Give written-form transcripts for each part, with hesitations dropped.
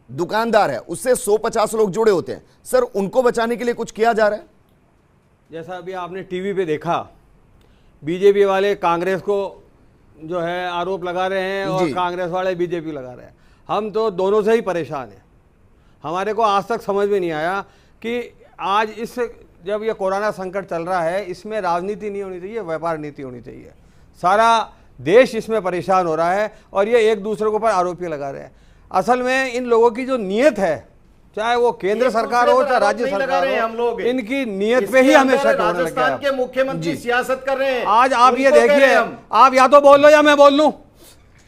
दुकानदार है, उससे 150 लोग जुड़े होते हैं। सर, उनको बचाने के लिए कुछ किया जा रहा है? जैसा अभी आपने टीवी पे देखा, बीजेपी वाले कांग्रेस को जो है आरोप लगा रहे हैं और कांग्रेस वाले बीजेपी लगा रहे हैं। हम तो दोनों से ही परेशान हैं। हमारे को आज तक समझ में नहीं आया कि आज जब ये कोरोना संकट चल रहा है, इसमें राजनीति नहीं होनी चाहिए, व्यापार नीति होनी चाहिए। सारा देश इसमें परेशान हो रहा है और ये एक दूसरे के ऊपर आरोप लगा रहे हैं। असल में इन लोगों की जो नीयत है, चाहे वो केंद्र सरकार हो चाहे राज्य सरकार हो, हम लोग इनकी नीयत पे ही हमें शक होने लग गया। राजस्थान के मुख्यमंत्री सियासत कर रहे हैं। आज आप ये देखिए, आप या तो बोल लो या मैं बोल लूं।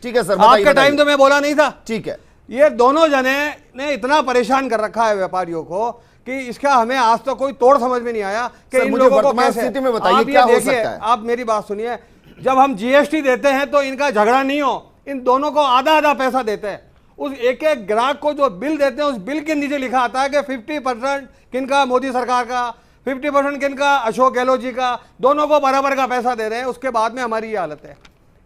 ठीक है सर, आपका टाइम तो मैं बोला नहीं था। ठीक है। ये दोनों जने ने इतना परेशान कर रखा है व्यापारियों को कि इसका हमें आज तक कोई तोड़ समझ में नहीं आया कि इन लोगों को कैसे। स्थिति में बताइए क्या हो सकता है। आप मेरी बात सुनिए, जब हम जीएसटी देते हैं तो इनका झगड़ा नहीं हो, इन दोनों को आधा आधा पैसा देते हैं। उस एक एक ग्राहक को जो बिल देते हैं, उस बिल के नीचे लिखा आता है कि 50% किनका मोदी सरकार का, 50% किनका अशोक गहलोत जी का, दोनों को बराबर का पैसा दे रहे हैं। उसके बाद में हमारी ये हालत है।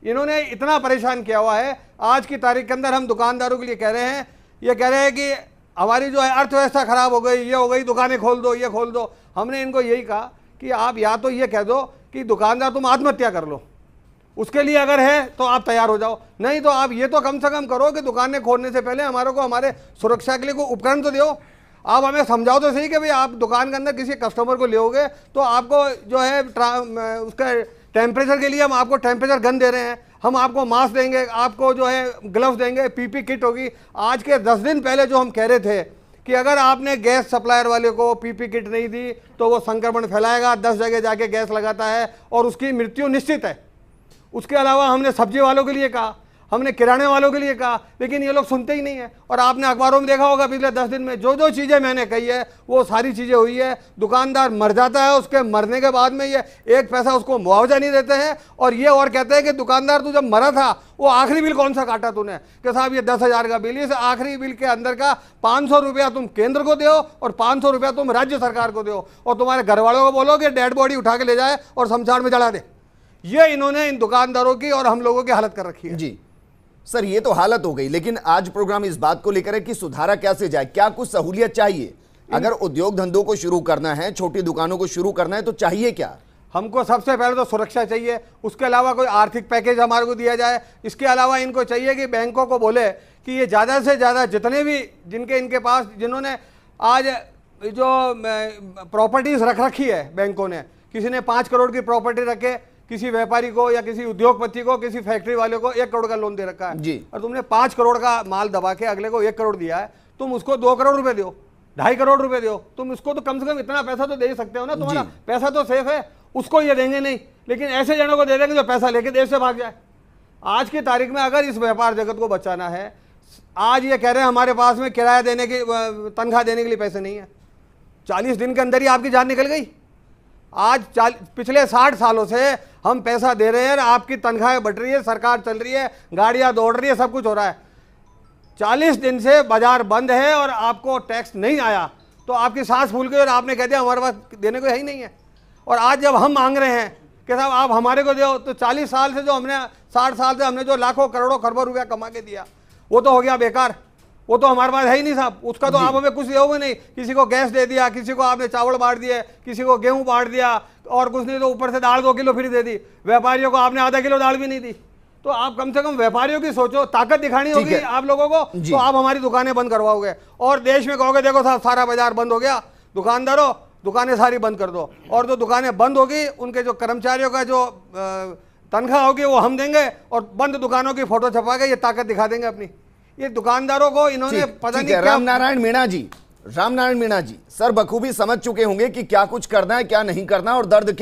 इन्होंने इतना परेशान किया हुआ है। आज की तारीख के अंदर हम दुकानदारों के लिए कह रहे हैं, ये कह रहे हैं कि हमारी जो है अर्थव्यवस्था खराब हो गई, ये हो गई, दुकानें खोल दो, ये खोल दो। हमने इनको यही कहा कि आप या तो ये कह दो कि दुकानदार तुम आत्महत्या कर लो, उसके लिए अगर है तो आप तैयार हो जाओ, नहीं तो आप ये तो कम से कम करो कि दुकानें खोलने से पहले हमारे सुरक्षा के लिए कोई उपकरण तो दो। आप हमें समझाओ तो सही कि भाई आप दुकान के अंदर किसी कस्टमर को लोगे तो आपको जो है उसका टेम्परेचर के लिए हम आपको टेम्परेचर गन दे रहे हैं, हम आपको मास्क देंगे, आपको जो है ग्लव्स देंगे, पीपी किट होगी। आज के 10 दिन पहले जो हम कह रहे थे कि अगर आपने गैस सप्लायर वाले को पीपी किट नहीं दी तो वो संक्रमण फैलाएगा, 10 जगह जाके गैस लगाता है और उसकी मृत्यु निश्चित है। उसके अलावा हमने सब्जी वालों के लिए कहा, हमने किराने वालों के लिए कहा, लेकिन ये लोग सुनते ही नहीं है। और आपने अखबारों में देखा होगा पिछले 10 दिन में जो जो चीज़ें मैंने कही है वो सारी चीज़ें हुई है। दुकानदार मर जाता है, उसके मरने के बाद में ये एक पैसा उसको मुआवजा नहीं देते हैं और ये और कहते हैं कि दुकानदार तू जब मरा था वो आखिरी बिल कौन सा काटा तूने, कि साहब ये 10,000 का बिल, इस आखिरी बिल के अंदर का 500 रुपया तुम केंद्र को दो और 500 रुपया तुम राज्य सरकार को दो और तुम्हारे घर वालों को बोलो कि डेड बॉडी उठा के ले जाए और शमशान में जला दे। ये इन्होंने इन दुकानदारों की और हम लोगों की हालत कर रखी है। जी सर, ये तो हालत हो गई, लेकिन आज प्रोग्राम इस बात को लेकर है कि सुधारा कैसे जाए, क्या कुछ सहूलियत चाहिए? अगर उद्योग धंधों को शुरू करना है, छोटी दुकानों को शुरू करना है तो चाहिए क्या? हमको सबसे पहले तो सुरक्षा चाहिए, उसके अलावा कोई आर्थिक पैकेज हमारे को दिया जाए। इसके अलावा इनको चाहिए कि बैंकों को बोले कि ये ज़्यादा से ज़्यादा जितने भी जिनके इनके पास जिन्होंने आज जो प्रॉपर्टीज़ रख रखी है बैंकों ने, किसी ने 5 करोड़ की प्रॉपर्टी रखे, किसी व्यापारी को या किसी उद्योगपति को, किसी फैक्ट्री वाले को 1 करोड़ का लोन दे रखा है जी, और तुमने 5 करोड़ का माल दबा के अगले को 1 करोड़ दिया है, तुम उसको 2 करोड़ रुपए दो, 2.5 करोड़ रुपए दो, तुम उसको तो कम से कम इतना पैसा तो दे ही सकते हो ना, तुम्हारा पैसा तो सेफ है। उसको ये देंगे नहीं, लेकिन ऐसे जनों को दे देंगे जो पैसा लेके देश से भाग जाए। आज की तारीख में अगर इस व्यापार जगत को बचाना है, आज ये कह रहे हैं हमारे पास में किराया देने की, तनख्वाह देने के लिए पैसे नहीं है। 40 दिन के अंदर ही आपकी जान निकल गई। आज पिछले 60 सालों से हम पैसा दे रहे हैं, आपकी तनख्वाहें बढ़ रही है, सरकार चल रही है, गाड़ियां दौड़ रही है, सब कुछ हो रहा है। 40 दिन से बाजार बंद है और आपको टैक्स नहीं आया तो आपकी सांस फूल गई और आपने कह दिया हमारे पास देने को है ही नहीं है। और आज जब हम मांग रहे हैं कि साहब आप हमारे को दो, तो 40 साल से जो हमने 60 साल से हमने जो लाखों करोड़ों खरबों रुपया कमा के दिया वो तो हो गया बेकार, वो तो हमारे पास है ही नहीं साहब। उसका तो आप हमें कुछ दोगे नहीं। किसी को गैस दे दिया, किसी को आपने चावल बांट दिए, किसी को गेहूं बांट दिया और कुछ नहीं तो ऊपर से दाल 2 किलो फ्री दे दी। व्यापारियों को आपने आधा किलो दाल भी नहीं दी। तो आप कम से कम व्यापारियों की सोचो, ताकत दिखानी होगी आप लोगों को, तो आप हमारी दुकानें बंद करवाओगे और देश में कहोगे देखो साहब सारा बाजार बंद हो गया, दुकानदारों दुकानें सारी बंद कर दो। और जो दुकानें बंद होगी उनके जो कर्मचारियों का जो तनख्वाह होगी वो हम देंगे और बंद दुकानों की फोटो छपा के ये ताकत दिखा देंगे अपनी। ये दुकानदारों को इन्होंने पता नहीं क्या। रामनारायण मीणा जी सर बखूबी समझ चुके होंगे कि क्या कुछ करना है क्या नहीं करना और दर्द क्या